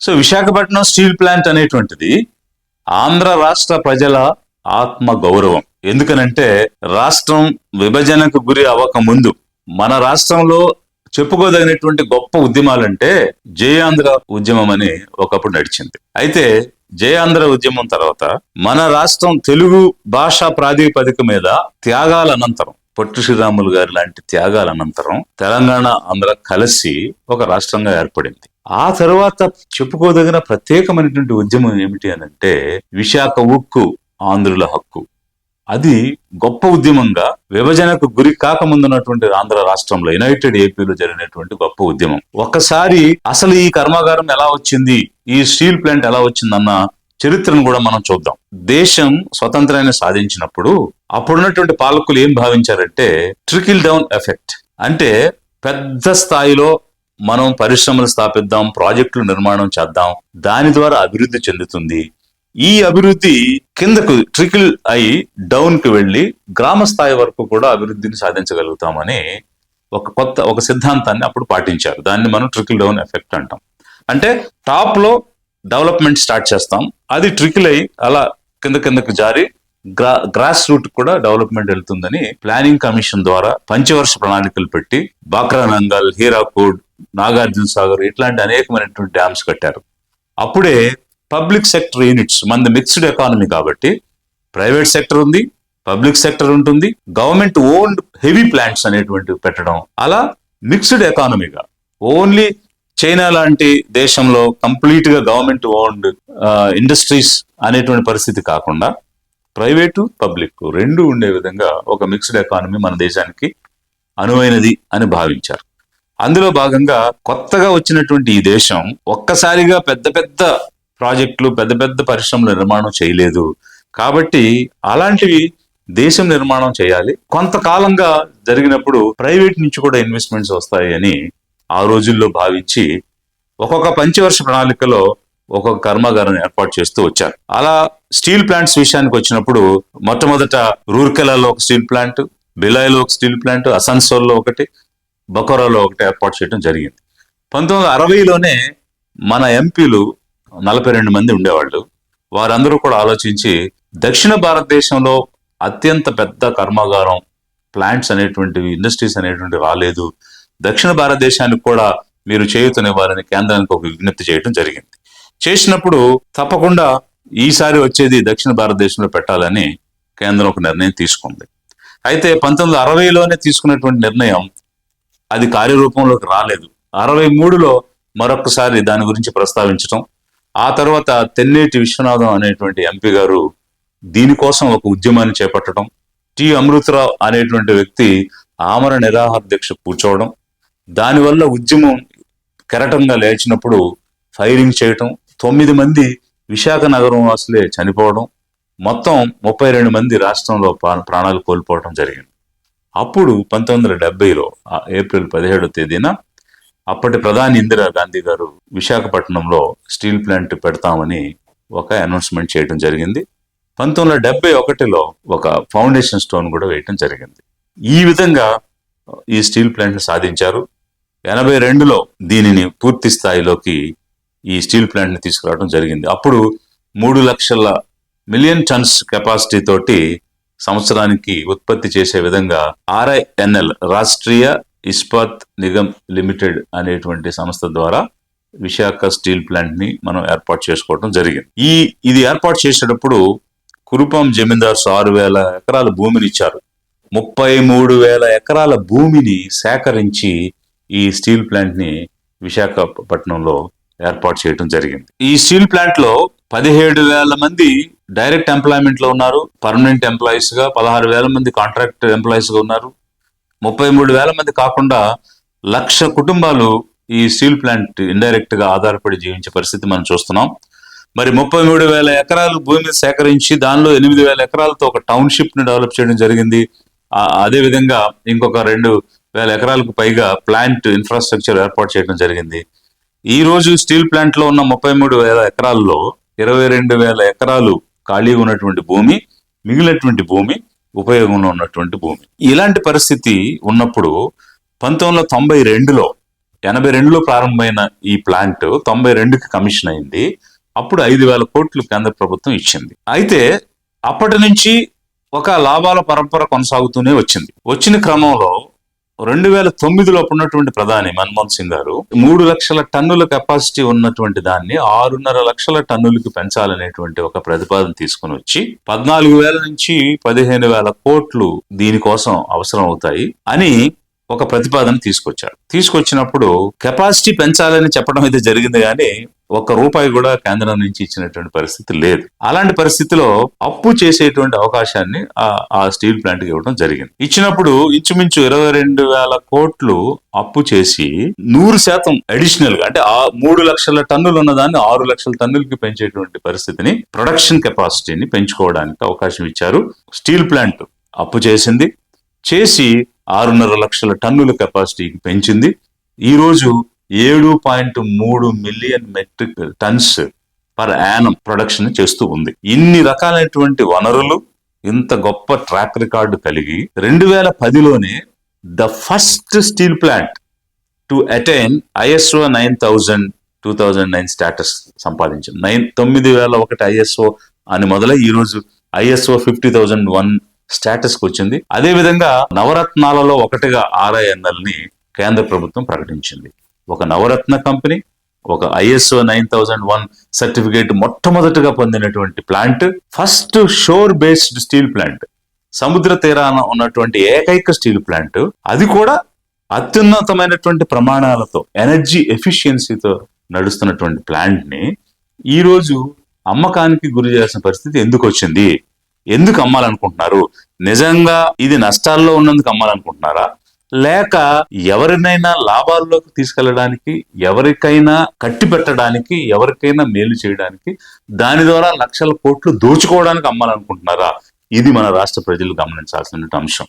So Visakhapatnam steel plant అనేటువంటిది ఆంధ్ర రాష్ట్ర ప్రజల ఆత్మ గౌరవం. ఎందుకనంటే రాష్ట్రం విభజనకు గురి అవ్వక ముందు మన రాష్ట్రంలో చెప్పుకోదగినటువంటి గొప్ప ఉద్యమాలంటే జయాంధ్ర ఉద్యమం అని ఒకప్పుడు నడిచింది. అయితే జయాంధ్ర ఉద్యమం తర్వాత మన రాష్ట్రం తెలుగు భాషా ప్రాతిపదిక మీద త్యాగాల అనంతరం, పొట్టి శ్రీరాములు గారి లాంటి త్యాగాల అనంతరం తెలంగాణ ఆంధ్ర కలిసి ఒక రాష్ట్రంగా ఏర్పడింది. ఆ తర్వాత చెప్పుకోదగిన ప్రత్యేకమైనటువంటి ఉద్యమం ఏమిటి అని అంటే విశాఖ ఉక్కు ఆంధ్రుల హక్కు. అది గొప్ప ఉద్యమంగా విభజనకు గురి కాకముందున్నటువంటి ఆంధ్ర రాష్ట్రంలో యునైటెడ్ ఏపీలో జరిగినటువంటి గొప్ప ఉద్యమం. ఒక్కసారి అసలు ఈ కర్మాగారం ఎలా వచ్చింది, ఈ స్టీల్ ప్లాంట్ ఎలా వచ్చిందన్న చరిత్రను కూడా మనం చూద్దాం. దేశం స్వతంత్రాన్ని సాధించినప్పుడు అప్పుడున్నటువంటి పాలకులు ఏం భావించారంటే ట్రికిల్ డౌన్ ఎఫెక్ట్, అంటే పెద్ద స్థాయిలో మనం పరిశ్రమలు స్థాపిద్దాం, ప్రాజెక్టులు నిర్మాణం చేద్దాం, దాని ద్వారా అభివృద్ధి చెందుతుంది. ఈ అభివృద్ధి కిందకు ట్రికిల్ అయి డౌన్ కి వెళ్లి గ్రామ స్థాయి వరకు కూడా అభివృద్ధిని సాధించగలుగుతామని ఒక సిద్ధాంతాన్ని అప్పుడు పాటించారు. దాన్ని మనం ట్రికిల్ డౌన్ ఎఫెక్ట్ అంటాం. అంటే టాప్ లో డెవలప్మెంట్ స్టార్ట్ చేస్తాం, అది ట్రికిల్ అయి అలా కిందకు జారి గ్రాస్ రూట్ కూడా డెవలప్మెంట్ వెళ్తుందని ప్లానింగ్ కమిషన్ ద్వారా పంచవర్ష ప్రణాళికలు పెట్టి బాక్రా నంగల్, హీరాకోడ్, నాగార్జున సాగర్ ఇట్లాంటి అనేకమైనటువంటి డ్యామ్స్ కట్టారు. అప్పుడే పబ్లిక్ సెక్టర్ యూనిట్స్, మనది మిక్స్డ్ ఎకానమీ కాబట్టి ప్రైవేట్ సెక్టర్ ఉంది, పబ్లిక్ సెక్టర్ ఉంటుంది, గవర్నమెంట్ ఓన్డ్ హెవీ ప్లాంట్స్ అనేటువంటివి పెట్టడం, అలా మిక్స్డ్ ఎకానమీగా ఓన్లీ చైనా లాంటి దేశంలో కంప్లీట్ గా గవర్నమెంట్ ఓన్డ్ ఇండస్ట్రీస్ అనేటువంటి పరిస్థితి కాకుండా ప్రైవేటు పబ్లిక్ రెండు ఉండే విధంగా ఒక మిక్స్డ్ ఎకానమీ మన దేశానికి అనువైనది అని భావించారు. అందులో భాగంగా కొత్తగా వచ్చినటువంటి ఈ దేశం ఒక్కసారిగా పెద్ద పెద్ద ప్రాజెక్టులు, పెద్ద పెద్ద పరిశ్రమల నిర్మాణం చేయలేదు. కాబట్టి అలాంటివి దేశం నిర్మాణం చేయాలి, కొంతకాలంగా జరిగినప్పుడు ప్రైవేట్ నుంచి కూడా ఇన్వెస్ట్మెంట్స్ వస్తాయి అని ఆ రోజుల్లో భావించి ఒక్కొక్క పంచవర్ష ప్రణాళికలో ఒక్కొక్క కర్మాగారం ఏర్పాటు చేస్తూ వచ్చారు. అలా స్టీల్ ప్లాంట్స్ విషయానికి వచ్చినప్పుడు మొట్టమొదట రూర్కెలాలో ఒక స్టీల్ ప్లాంట్, బిలాయిలో ఒక స్టీల్ ప్లాంట్, అసన్సోల్లో ఒకటి, బొకోరాలో ఒకటి ఏర్పాటు చేయడం జరిగింది. 1960లోనే మన ఎంపీలు 42 మంది ఉండేవాళ్ళు. వారందరూ కూడా ఆలోచించి దక్షిణ భారతదేశంలో అత్యంత పెద్ద కర్మాగారం, ప్లాంట్స్ అనేటువంటివి, ఇండస్ట్రీస్ అనేటువంటివి రాలేదు, దక్షిణ భారతదేశానికి కూడా మీరు చేయూతనివ్వాలని కేంద్రానికి ఒక విజ్ఞప్తి చేయడం జరిగింది. చేసినప్పుడు తప్పకుండా ఈసారి వచ్చేది దక్షిణ భారతదేశంలో పెట్టాలని కేంద్రం ఒక నిర్ణయం తీసుకుంది. అయితే 1960లోనే తీసుకున్నటువంటి నిర్ణయం అది కార్యరూపంలోకి రాలేదు. 63లో మరొకసారి దాని గురించి ప్రస్తావించడం, ఆ తర్వాత తెన్నేటి విశ్వనాథం అనేటువంటి ఎంపీ గారు దీనికోసం ఒక ఉద్యమాన్ని చేపట్టడం, టి అమృతరావు అనేటువంటి వ్యక్తి ఆమర నిరాహార దీక్ష కూర్చోవడం, దానివల్ల ఉద్యమం కెరటంగా లేచినప్పుడు ఫైరింగ్ చేయటం, 9 మంది విశాఖ నగరం వాసులే చనిపోవడం, మొత్తం 32 మంది రాష్ట్రంలో ప్రాణాలు కోల్పోవడం జరిగింది. అప్పుడు 1970లో ఏప్రిల్ 17వ తేదీన అప్పటి ప్రధాని ఇందిరా గాంధీ గారు విశాఖపట్నంలో స్టీల్ ప్లాంట్ పెడతామని ఒక అనౌన్స్మెంట్ చేయడం జరిగింది. 1971లో ఒక ఫౌండేషన్ స్టోన్ కూడా వేయటం జరిగింది. ఈ విధంగా ఈ స్టీల్ ప్లాంట్ సాధించారు. 82లో దీనిని పూర్తి స్థాయిలోకి ఈ స్టీల్ ప్లాంట్ ని తీసుకురావడం జరిగింది. అప్పుడు 3 లక్షల మిలియన్ టన్స్ కెపాసిటీ తోటి సంవత్సరానికి ఉత్పత్తి చేసే విధంగా RINL, రాష్ట్రీయ ఇస్పాత్ నిగమ్ లిమిటెడ్ అనేటువంటి సంస్థ ద్వారా విశాఖ స్టీల్ ప్లాంట్ ని మనం ఏర్పాటు చేసుకోవడం జరిగింది. ఇది ఏర్పాటు చేసేటప్పుడు కురుపాం జమీందార్స్ 6,000 ఎకరాల భూమిని ఇచ్చారు. 33,000 ఎకరాల భూమిని సేకరించి ఈ స్టీల్ ప్లాంట్ ని విశాఖపట్నంలో ఏర్పాటు చేయడం జరిగింది. ఈ స్టీల్ ప్లాంట్ లో 17,000 మంది డైరెక్ట్ ఎంప్లాయ్మెంట్ లో ఉన్నారు, పర్మనెంట్ ఎంప్లాయీస్ గా 16,000 మంది కాంట్రాక్ట్ ఎంప్లాయీస్ గా ఉన్నారు. 33,000 మంది కాకుండా 1,00,000 కుటుంబాలు ఈ స్టీల్ ప్లాంట్ ఇండైరెక్ట్ గా ఆధారపడి జీవించే పరిస్థితి మనం చూస్తున్నాం. మరి 33,000 ఎకరాలు భూమిని సేకరించి దానిలో 8,000 ఎకరాలతో ఒక టౌన్షిప్ ని డెవలప్ చేయడం జరిగింది. అదే విధంగా ఇంకొక 2,000 ఎకరాలకు పైగా ప్లాంట్ ఇన్ఫ్రాస్ట్రక్చర్ ఏర్పాటు చేయడం జరిగింది. ఈ రోజు స్టీల్ ప్లాంట్ లో ఉన్న 33,000 ఎకరాల్లో 22,000 ఎకరాలు ఖాళీగా ఉన్నటువంటి భూమి, మిగిలినటువంటి భూమి ఉపయోగంలో ఉన్నటువంటి భూమి. ఇలాంటి పరిస్థితి ఉన్నప్పుడు 1992లో 82లో ప్రారంభమైన ఈ ప్లాంట్ 92కి కమిషన్ అయింది. అప్పుడు 5,000 కోట్లు కేంద్ర ప్రభుత్వం ఇచ్చింది. అయితే అప్పటి నుంచి ఒక లాభాల పరంపర కొనసాగుతూనే వచ్చింది. వచ్చిన క్రమంలో 2009లో ఉన్నటువంటి ప్రధాని మన్మోహన్ సింగ్ గారు 3 లక్షల టన్నుల కెపాసిటీ ఉన్నటువంటి దాన్ని 6.5 లక్షల టన్నులకి పెంచాలనేటువంటి ఒక ప్రతిపాదన తీసుకుని వచ్చి 14,000 నుంచి 15,000 కోట్లు దీనికోసం అవసరం అవుతాయి అని ఒక ప్రతిపాదన తీసుకొచ్చారు. తీసుకొచ్చినప్పుడు కెపాసిటీ పెంచాలని చెప్పడం అయితే జరిగింది, కానీ ₹1 కూడా కేంద్రం నుంచి ఇచ్చినటువంటి పరిస్థితి లేదు. అలాంటి పరిస్థితిలో అప్పు చేసేటువంటి అవకాశాన్ని ఆ స్టీల్ ప్లాంట్ కి ఇవ్వడం జరిగింది. ఇచ్చినప్పుడు ఇంచుమించు 22,000 కోట్లు అప్పు చేసి 100% అడిషనల్ గా, అంటే 3 లక్షల టన్నులు ఉన్నదాన్ని 6 లక్షల టన్నులకి పెంచేటువంటి పరిస్థితిని, ప్రొడక్షన్ కెపాసిటీని పెంచుకోవడానికి అవకాశం ఇచ్చారు. స్టీల్ ప్లాంట్ అప్పు చేసింది, చేసి 6.5 లక్షల టన్నుల కెపాసిటీకి పెంచింది. ఈ రోజు 7.3 million metric tons per annum production చేస్తూ ఉంది. ఇన్ని రకాలైనటువంటి వనరులు, ఇంత గొప్ప ట్రాక్ రికార్డు కలిగి 2010లోనే the first steel plant to attain ISO 9000 2009 status సంపాదించింది. 9001 ISO అని మొదలై ఈ రోజు ISO 50001 స్టేటస్ కు వచ్చింది. అదే విధంగా నవరత్నాలలో ఒకటిగా RINL ని కేంద్ర ప్రభుత్వం ప్రకటించింది. ఒక నవరత్న కంపెనీ, ఒక ISO 9001 సర్టిఫికేట్ మొట్టమొదటిగా పొందినటువంటి ప్లాంట్, ఫస్ట్ షోర్ బేస్డ్ స్టీల్ ప్లాంట్, సముద్ర తీరాన ఉన్నటువంటి ఏకైక స్టీల్ ప్లాంట్, అది కూడా అత్యున్నతమైనటువంటి ప్రమాణాలతో, ఎనర్జీ ఎఫిషియన్సీతో నడుస్తున్నటువంటి ప్లాంట్ ని ఈ రోజు అమ్మకానికి గురి చేయాల్సిన పరిస్థితి ఎందుకు వచ్చింది? ఎందుకు అమ్మాలనుకుంటున్నారు? నిజంగా ఇది నష్టాల్లో ఉన్నందుకు అమ్మాలనుకుంటున్నారా, లేక ఎవరినైనా లాభాల్లోకి తీసుకెళ్లడానికి, ఎవరికైనా కట్టి పెట్టడానికి, ఎవరికైనా మేలు చేయడానికి, దాని ద్వారా లక్షల కోట్లు దోచుకోవడానికి అమ్మాలనుకుంటున్నారా? ఇది మన రాష్ట్ర ప్రజలు గమనించాల్సిన అంశం.